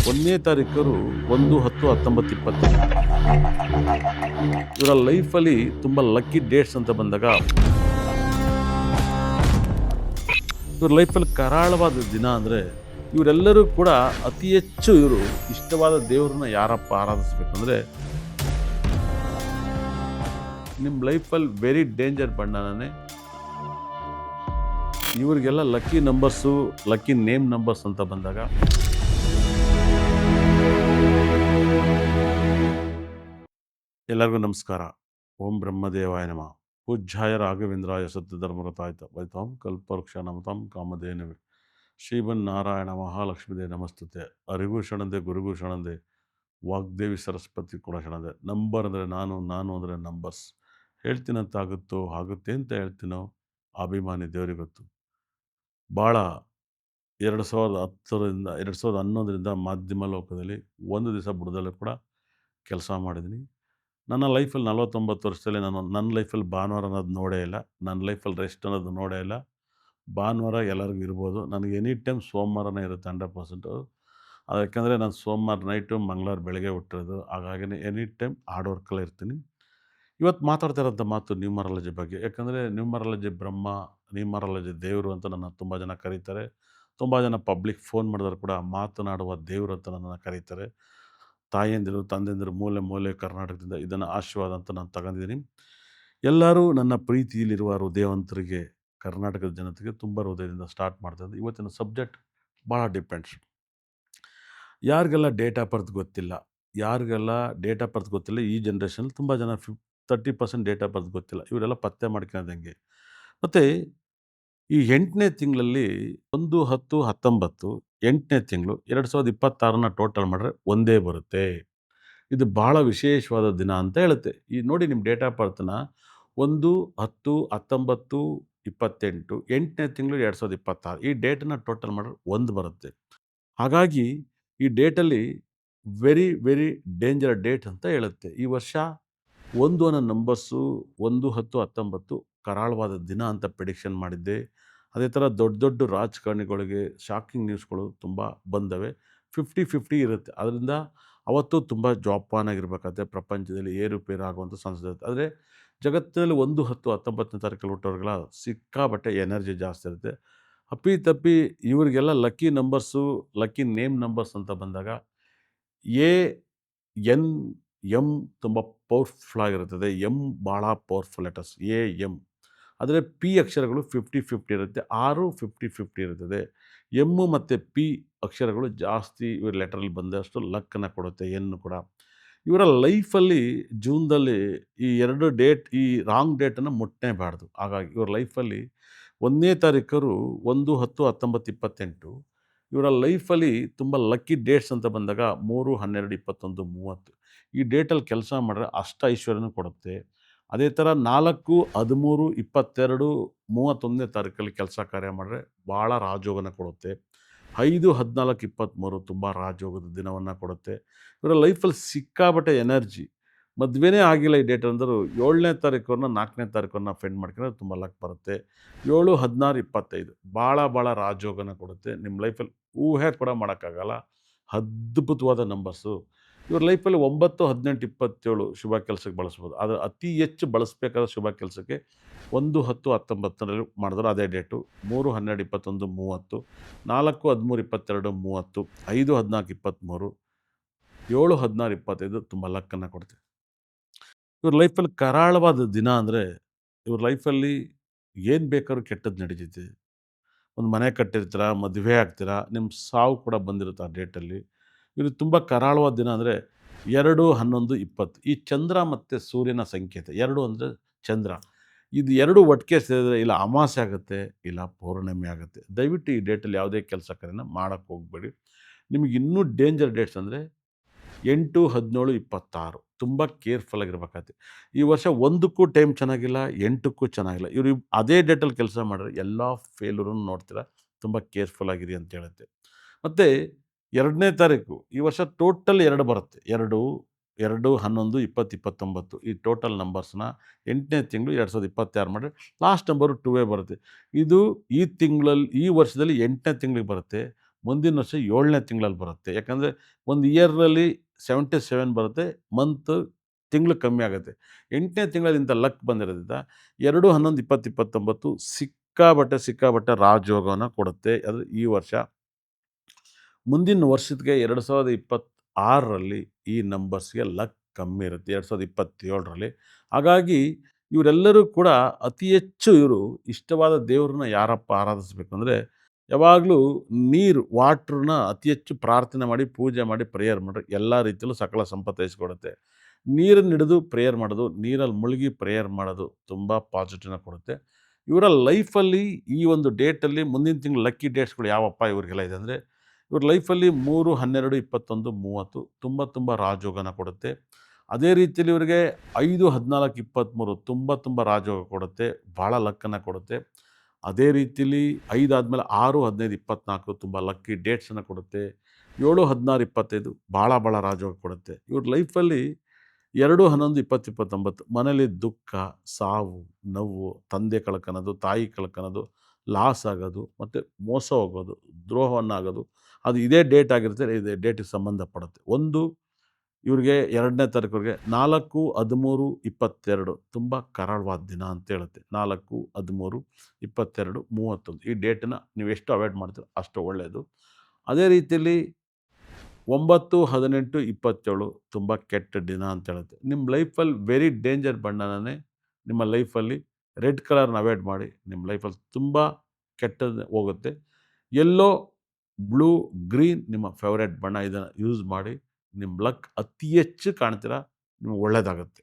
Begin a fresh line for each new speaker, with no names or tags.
ಒಂದನೇ ತಾರೀಕರು 1/10/1920 ಇವರ ಲೈಫಲ್ಲಿ ತುಂಬ ಲಕ್ಕಿ ಡೇಟ್ಸ್ ಅಂತ ಬಂದಾಗ ಇವ್ರ ಲೈಫಲ್ಲಿ ಕರಾಳವಾದ ದಿನ ಅಂದರೆ ಇವರೆಲ್ಲರೂ ಕೂಡ ಅತಿ ಹೆಚ್ಚು ಇವರು ಇಷ್ಟವಾದ ದೇವ್ರನ್ನ ಯಾರಪ್ಪ ಆರಾಧಿಸ್ಬೇಕಂದ್ರೆ ನಿಮ್ಮ ಲೈಫಲ್ಲಿ ವೆರಿ ಡೇಂಜರ್ ಬಣ್ಣನೇ ಇವರಿಗೆಲ್ಲ lucky numbers lucky name numbers ಅಂತ ಬಂದಾಗ ಎಲ್ಲರಿಗೂ ನಮಸ್ಕಾರ. ಓಂ ಬ್ರಹ್ಮದೇವಾಯ ನಮಃ. ಪೂಜ್ಯಾಯ ರಾಘವೇಂದ್ರಾಯ ಸತ್ಯಧರ್ಮರತಾಯ ವೈತಾಂ ಕಲ್ಪವೃಕ್ಷ ನಮತಾಂ ಕಾಮಧೇನವೇ ಶ್ರೀಮನ್ನಾರಾಯಣ ಮಹಾಲಕ್ಷ್ಮೀದೇ ನಮಸ್ತುತೆ. ಹರಿಭೂಷಣಂದೆ ಗುರುಭೂಷಣಂದೆ ವಾಗ್ದೇವಿ ಸರಸ್ವತಿ ಕುಣಶಣಂದೆ. ನಂಬರ್ ಅಂದರೆ ನಾನು ಅಂದರೆ ನಂಬರ್ಸ್. ಹೇಳ್ತೀನಂತಾಗುತ್ತೋ ಆಗುತ್ತೆ ಅಂತ ಹೇಳ್ತೀನೋ ಅಭಿಮಾನಿ ದೇವರಿಗೆ ಗೊತ್ತು. ಭಾಳ 2010ರಿಂದ 2011ರಿಂದ ಮಾಧ್ಯಮ ಲೋಕದಲ್ಲಿ ಒಂದು ದಿವಸ ಬುಡದಲ್ಲೂ ಕೂಡ ಕೆಲಸ ಮಾಡಿದ್ದೀನಿ. ನನ್ನ ಲೈಫಲ್ಲಿ 49 ವರ್ಷದಲ್ಲಿ ನಾನು ನನ್ನ ಲೈಫಲ್ಲಿ ಭಾನುವಾರ ಅನ್ನೋದು ನೋಡೇ ಇಲ್ಲ. ನನ್ನ ಲೈಫಲ್ಲಿ ರೆಸ್ಟ್ ಅನ್ನೋದು ನೋಡೇ ಇಲ್ಲ. ಭಾನುವಾರ ಎಲ್ಲರಿಗೂ ಇರ್ಬೋದು, ನನಗೆ ಎನಿ ಟೈಮ್ ಸೋಮವಾರನೇ ಇರುತ್ತೆ 100%. ಅದು ಯಾಕೆಂದರೆ ನಾನು ಸೋಮವಾರ ನೈಟು ಮಂಗಳವಾರ ಬೆಳಗ್ಗೆ ಹುಟ್ಟಿರೋದು. ಹಾಗಾಗಿ ಎನಿ ಟೈಮ್ ಹಾರ್ಡ್ ವರ್ಕಲ್ಲೇ ಇರ್ತೀನಿ. ಇವತ್ತು ಮಾತಾಡ್ತಾ ಇರೋಂಥ ಮಾತು ನ್ಯೂಮರಾಲಜಿ ಬಗ್ಗೆ. ಯಾಕಂದರೆ ನ್ಯೂಮರಾಲಜಿ ಬ್ರಹ್ಮ, ನ್ಯೂಮರಾಲಜಿ ದೇವರು ಅಂತ ನನ್ನ ತುಂಬ ಜನ ಕರೀತಾರೆ. ತುಂಬ ಜನ ಪಬ್ಲಿಕ್ ಫೋನ್ ಮಾಡಿದ್ರು ಕೂಡ ಮಾತನಾಡುವ ದೇವರು ಅಂತ ನನ್ನನ್ನು ಕರೀತಾರೆ. ತಾಯಂದಿರು ತಂದೆಯಂದಿರು ಮೂಲೆ ಮೂಲೆ ಕರ್ನಾಟಕದಿಂದ ಇದನ್ನು ಆಶೀರ್ವಾದ ಅಂತ ನಾನು ತಗೊಂಡಿದ್ದೀನಿ. ಎಲ್ಲರೂ ನನ್ನ ಪ್ರೀತಿಯಲ್ಲಿರುವ ಹೃದಯವಂತರಿಗೆ, ಕರ್ನಾಟಕದ ಜನತೆಗೆ ತುಂಬ ಹೃದಯದಿಂದ ಸ್ಟಾರ್ಟ್ ಮಾಡ್ತಾಯಿದ್ದೆ. ಇವತ್ತಿನ ಸಬ್ಜೆಕ್ಟ್ ಭಾಳ ಡಿಪೆಂಡ್ಸ್. ಯಾರಿಗೆಲ್ಲ ಡೇಟ್ ಆಫ್ ಬರ್ತ್ ಗೊತ್ತಿಲ್ಲ, ಈ ಜನ್ರೇಷನಲ್ಲಿ ತುಂಬ ಜನ 30% ಡೇಟ್ ಆಫ್ ಬರ್ತ್ ಗೊತ್ತಿಲ್ಲ. ಇವರೆಲ್ಲ ಪತ್ತೆ ಮಾಡ್ಕೊಳ್ಳೋದು ಹೆಂಗೆ? ಮತ್ತು ಈ 8ನೇ ತಿಂಗಳಲ್ಲಿ 1/10/19 8ನೇ ತಿಂಗಳು 2026ನ ಟೋಟಲ್ ಮಾಡಿದ್ರೆ ಒಂದೇ ಬರುತ್ತೆ. ಇದು ಭಾಳ ವಿಶೇಷವಾದ ದಿನ ಅಂತ ಹೇಳುತ್ತೆ. ಈ ನೋಡಿ ನಿಮ್ಮ ಡೇಟ್ ಆಫ್ ಬರ್ತನ್ನ 1/10/19/28 8ನೇ ತಿಂಗಳು 2026 ಈ ಡೇಟನ್ನು ಟೋಟಲ್ ಮಾಡಿದ್ರೆ 1 ಬರುತ್ತೆ. ಹಾಗಾಗಿ ಈ ಡೇಟಲ್ಲಿ ವೆರಿ ವೆರಿ ಡೇಂಜರ್ ಡೇಟ್ ಅಂತ ಹೇಳುತ್ತೆ. ಈ ವರ್ಷ 1 ಅನ್ನೋ ನಂಬರ್ಸು 1/10/19 ಕರಾಳವಾದ ದಿನ ಅಂತ ಪ್ರಿಡಿಕ್ಷನ್ ಮಾಡಿದ್ದೆ. ಅದೇ ಥರ ದೊಡ್ಡ ದೊಡ್ಡ ರಾಜಕಾರಣಿಗಳಿಗೆ ಶಾಕಿಂಗ್ ನ್ಯೂಸ್ಗಳು ತುಂಬ ಬಂದವೆ. 50-50 ಇರುತ್ತೆ. ಅದರಿಂದ ಅವತ್ತು ತುಂಬ ಜೋಪಾನಾಗಿರ್ಬೇಕಾಗುತ್ತೆ. ಪ್ರಪಂಚದಲ್ಲಿ ಏರುಪೇರು ಆಗುವಂಥ ಸಂಸ್ಥೆ ಇರುತ್ತೆ. ಆದರೆ ಜಗತ್ತಿನಲ್ಲಿ 1/10/19ನೇ ತಾರೀಕಲ್ಲಿ ಹುಟ್ಟೋರಿಗೆಲ್ಲ ಸಿಕ್ಕಾಬಟ್ಟೆ ಎನರ್ಜಿ ಜಾಸ್ತಿ ಇರುತ್ತೆ. ಅಪ್ಪಿತಪ್ಪಿ ಇವರಿಗೆಲ್ಲ lucky numbers lucky name numbers ಅಂತ ಬಂದಾಗ ಎನ್ ಎಮ್ ತುಂಬ ಪವರ್ಫುಲ್ ಆಗಿರುತ್ತದೆ. ಎಮ್ ಭಾಳ ಪವರ್ಫುಲ್ ಲೆಟರ್ಸ್ ಎಮ್. ಆದರೆ ಪಿ ಅಕ್ಷರಗಳು 50-50 ಇರುತ್ತೆ. 50-50 ಇರುತ್ತದೆ. ಎಮ್ಮು ಮತ್ತು ಪಿ ಅಕ್ಷರಗಳು ಜಾಸ್ತಿ ಇವ್ರ ಲೆಟ್ರಲ್ಲಿ ಬಂದಷ್ಟು ಲಕ್ಕನ್ನು ಕೊಡುತ್ತೆ. ಎನ್ನು ಕೂಡ ಇವರ ಲೈಫಲ್ಲಿ ಜೂನ್ದಲ್ಲಿ ಈ 2 ಡೇಟ್ ಈ ರಾಂಗ್ ಡೇಟನ್ನು ಮುಟ್ಟಲೇಬಾರ್ದು. ಹಾಗಾಗಿ ಇವ್ರ ಲೈಫಲ್ಲಿ 1ನೇ ತಾರೀಕರು 1/10/1928 ಇವರ ಲೈಫಲ್ಲಿ ತುಂಬ ಲಕ್ಕಿ ಡೇಟ್ಸ್ ಅಂತ ಬಂದಾಗ 3/12/21/30 ಈ ಡೇಟಲ್ಲಿ ಕೆಲಸ ಮಾಡಿದ್ರೆ ಅಷ್ಟ ಐಶ್ವರ್ಯನೂ ಕೊಡುತ್ತೆ. ಅದೇ ಥರ 4/13/22/31ನೇ ತಾರೀಕಲ್ಲಿ ಕೆಲಸ ಕಾರ್ಯ ಮಾಡಿದ್ರೆ ಭಾಳ ರಾಜಯೋಗನ ಕೊಡುತ್ತೆ. 5/14/23 ತುಂಬ ರಾಜಯೋಗದ ದಿನವನ್ನು ಕೊಡುತ್ತೆ. ಇವರ ಲೈಫಲ್ಲಿ ಸಿಕ್ಕಾಬಟ್ಟೆ ಎನರ್ಜಿ. ಮದುವೆನೇ ಆಗಿಲ್ಲ ಈ ಡೇಟ್ ಅಂದರು 7ನೇ ತಾರೀಕವ್ರನ್ನ 4ನೇ ತಾರೀಕವ್ರನ್ನ ಫ್ರೆಂಡ್ ಮಾಡ್ಕೊಂಡ್ರೆ ತುಂಬ ಲಕ್ ಬರುತ್ತೆ. 7/16/25 ಭಾಳ ರಾಜಯೋಗನ ಕೊಡುತ್ತೆ. ನಿಮ್ಮ ಲೈಫಲ್ಲಿ ಊಹೆ ಕೂಡ ಮಾಡೋಕ್ಕಾಗಲ್ಲ. ಅದ್ಭುತವಾದ ನಂಬರ್ಸು. ಇವ್ರ ಲೈಫಲ್ಲಿ 9/18/27 ಶುಭ ಕೆಲಸಕ್ಕೆ ಬಳಸ್ಬೋದು. ಆದರೆ ಅತಿ ಹೆಚ್ಚು ಬಳಸಬೇಕಾದ ಶುಭ ಕೆಲಸಕ್ಕೆ 1/10/19 ಮಾಡಿದ್ರು ಅದೇ ಡೇಟು. 3/12/21/30 4/13/22/30 5/14/23 7/16/25 ತುಂಬ ಲಕ್ಕನ್ನು ಕೊಡ್ತೀವಿ. ಇವ್ರ ಲೈಫಲ್ಲಿ ಕರಾಳವಾದ ದಿನ ಅಂದರೆ ಇವ್ರ ಲೈಫಲ್ಲಿ ಏನು ಬೇಕಾದ್ರೂ ಕೆಟ್ಟದ್ದು ನಡೀತೈತೆ. ಒಂದು ಮನೆ ಕಟ್ಟಿರ್ತೀರ, ಮದುವೆ ಆಗ್ತೀರ, ನಿಮ್ಮ ಸಾವು ಕೂಡ ಬಂದಿರುತ್ತೆ ಆ ಡೇಟಲ್ಲಿ. ಇವರು ತುಂಬ ಕರಾಳವಾದ ದಿನ ಅಂದರೆ 2/11/20 ಈ ಚಂದ್ರ ಮತ್ತು ಸೂರ್ಯನ ಸಂಕೇತ. 2 ಅಂದರೆ ಚಂದ್ರ. ಇದು 2 ಒಟ್ಟಿಗೆ ಸೇರಿದ್ರೆ ಇಲ್ಲ ಅಮಾವಾಸ್ಯೆ ಆಗುತ್ತೆ, ಇಲ್ಲ ಪೌರ್ಣಮಿ ಆಗುತ್ತೆ. ದಯವಿಟ್ಟು ಈ ಡೇಟಲ್ಲಿ ಯಾವುದೇ ಕೆಲಸ ಕಾರ್ಯನ ಮಾಡೋಕ್ಕೆ ಹೋಗಬೇಡಿ. ನಿಮಗೆ ಇನ್ನೂ ಡೇಂಜರ್ ಡೇಟ್ಸ್ ಅಂದರೆ 8/17/26 ತುಂಬ ಕೇರ್ಫುಲ್ಲಾಗಿರ್ಬೇಕಾಗುತ್ತೆ. ಈ ವರ್ಷ 1ಕ್ಕೂ ಟೈಮ್ ಚೆನ್ನಾಗಿಲ್ಲ, 8ಕ್ಕೂ ಚೆನ್ನಾಗಿಲ್ಲ. ಇವರು ಅದೇ ಡೇಟಲ್ಲಿ ಕೆಲಸ ಮಾಡಿದ್ರೆ ಎಲ್ಲ ಫೇಲ್ಯೂರನ್ನು ನೋಡ್ತೀರ. ತುಂಬ ಕೇರ್ಫುಲ್ಲಾಗಿರಿ ಅಂತ ಹೇಳುತ್ತೆ. ಮತ್ತು 2ನೇ ತಾರೀಕು ಈ ವರ್ಷ ಟೋಟಲ್ 2 ಬರುತ್ತೆ. 2/11/2029 ಈ ಟೋಟಲ್ ನಂಬರ್ಸ್ನ 8ನೇ ತಿಂಗಳು 2026 ಮಾಡಿದ್ರೆ ಲಾಸ್ಟ್ ನಂಬರು 2 ಬರುತ್ತೆ. ಇದು ಈ ತಿಂಗಳಲ್ಲಿ ಈ ವರ್ಷದಲ್ಲಿ 8ನೇ ತಿಂಗಳಿಗೆ ಬರುತ್ತೆ. ಮುಂದಿನ ವರ್ಷ 7ನೇ ತಿಂಗಳಲ್ಲಿ ಬರುತ್ತೆ. ಯಾಕಂದರೆ ಒಂದು ಇಯರ್‌ನಲ್ಲಿ 77 ಬರುತ್ತೆ. ತಿಂಗಳು ಕಮ್ಮಿ ಆಗುತ್ತೆ. 8ನೇ ತಿಂಗಳಲ್ಲಿ ಇಂಥ ಲಕ್ ಬಂದಿರೋದ್ರಿಂದ 2/11/2029 ಸಿಕ್ಕಾಪಟ್ಟೆ ರಾಜಯೋಗವನ್ನು ಕೊಡುತ್ತೆ. ಅದು ಈ ವರ್ಷ. ಮುಂದಿನ ವರ್ಷಕ್ಕೆ 2026ರಲ್ಲಿ ಈ ನಂಬರ್ಸ್‌ಗೆ ಲಕ್ ಕಮ್ಮಿ ಇರುತ್ತೆ. 2027ರಲ್ಲಿ. ಹಾಗಾಗಿ ಇವರೆಲ್ಲರೂ ಕೂಡ ಅತಿ ಹೆಚ್ಚು ಇಷ್ಟವಾದ ದೇವ್ರನ್ನ ಯಾರಪ್ಪ ಆರಾಧಿಸಬೇಕು ಅಂದರೆ, ಯಾವಾಗಲೂ ವಾಟ್ರನ್ನ ಅತಿ ಹೆಚ್ಚು ಪ್ರಾರ್ಥನೆ ಮಾಡಿ, ಪೂಜೆ ಮಾಡಿ, ಪ್ರೇಯರ್ ಮಾಡಿದ್ರೆ ಎಲ್ಲ ರೀತಿಯಲ್ಲೂ ಸಕಲ ಸಂಪತ್ತು ಇಸ್ಕೊಡುತ್ತೆ. ನೀರನ್ನು ಹಿಡಿದು ಪ್ರೇಯರ್ ಮಾಡೋದು, ನೀರಲ್ಲಿ ಮುಳುಗಿ ಪ್ರೇಯರ್ ಮಾಡೋದು ತುಂಬ ಪಾಸಿಟಿವ್‌ನ ಕೊಡುತ್ತೆ. ಇವರ ಲೈಫಲ್ಲಿ ಈ ಒಂದು ಡೇಟಲ್ಲಿ ಮುಂದಿನ ತಿಂಗಳು ಲಕ್ಕಿ ಡೇಟ್ಸ್‌ಗಳು ಯಾವಪ್ಪ ಇವ್ರಿಗೆಲ್ಲ ಇದೆ ಅಂದರೆ, ಇವ್ರ ಲೈಫಲ್ಲಿ 3, 12, 21, 30 ತುಂಬ ರಾಜಯೋಗನ ಕೊಡುತ್ತೆ. ಅದೇ ರೀತಿಯಲ್ಲಿ ಇವರಿಗೆ 5, 14, 23 ತುಂಬ ರಾಜಯೋಗ ಕೊಡುತ್ತೆ. ಭಾಳ ಲಕ್ಕನ್ನು ಕೊಡುತ್ತೆ. ಅದೇ ರೀತಿಲಿ 5 ಆದಮೇಲೆ 6, 15, 24 ತುಂಬ ಲಕ್ಕಿ ಡೇಟ್ಸನ್ನು ಕೊಡುತ್ತೆ. 7, 16, 25 ಭಾಳ ರಾಜಯೋಗ ಕೊಡುತ್ತೆ. ಇವ್ರ ಲೈಫಲ್ಲಿ 2, 11, 20, 29 ಮನೇಲಿ ದುಃಖ, ಸಾವು, ನೋವು, ತಂದೆ ಕಳ್ಕೊಳ್ಳೋದು, ತಾಯಿ ಕಳ್ಕೊಳ್ಳೋದು, ಲಾಸ್ ಆಗೋದು, ಮತ್ತು ಮೋಸ ಹೋಗೋದು, ದ್ರೋಹವನ್ನಾಗೋದು, ಅದು ಇದೇ ಡೇಟ್ ಆಗಿರುತ್ತೆ. ಇದೇ ಡೇಟಿಗೆ ಸಂಬಂಧಪಡುತ್ತೆ. ಒಂದು ಇವ್ರಿಗೆ 2ನೇ ತಾರೀಕುವರೆಗೆ 4, 13, 22 ತುಂಬ ಕರಾಳವಾದ ದಿನ ಅಂತ ಹೇಳುತ್ತೆ. 4, 13, 22, 31 ಈ ಡೇಟನ್ನ ನೀವು ಎಷ್ಟು ಅವಾಯ್ಡ್ ಮಾಡ್ತೀರೋ ಅಷ್ಟು ಒಳ್ಳೆಯದು. ಅದೇ ರೀತಿಯಲ್ಲಿ 9, 18, 27 ತುಂಬ ಕೆಟ್ಟ ದಿನ ಅಂತ ಹೇಳುತ್ತೆ. ನಿಮ್ಮ ಲೈಫಲ್ಲಿ ವೆರಿ ಡೇಂಜರ್ ಬಣ್ಣನೇ ನಿಮ್ಮ ಲೈಫಲ್ಲಿ ರೆಡ್ ಕಲರ್ನ ಅವಾಯ್ಡ್ ಮಾಡಿ. ನಿಮ್ಮ ಲೈಫಲ್ಲಿ ತುಂಬ ಕೆಟ್ಟದ್ದು ಹೋಗುತ್ತೆ. ಯೆಲ್ಲೋ, ಬ್ಲೂ, ಗ್ರೀನ್ ನಿಮ್ಮ ಫೇವರೇಟ್ ಬಣ್ಣ. ಇದನ್ನು ಯೂಸ್ ಮಾಡಿ ನಿಮ್ಮ ಲಕ್ ಅತಿ ಹೆಚ್ಚು ಕಾಣ್ತೀರಾ, ನಿಮ್ಗೆ ಒಳ್ಳೆಯದಾಗುತ್ತೆ.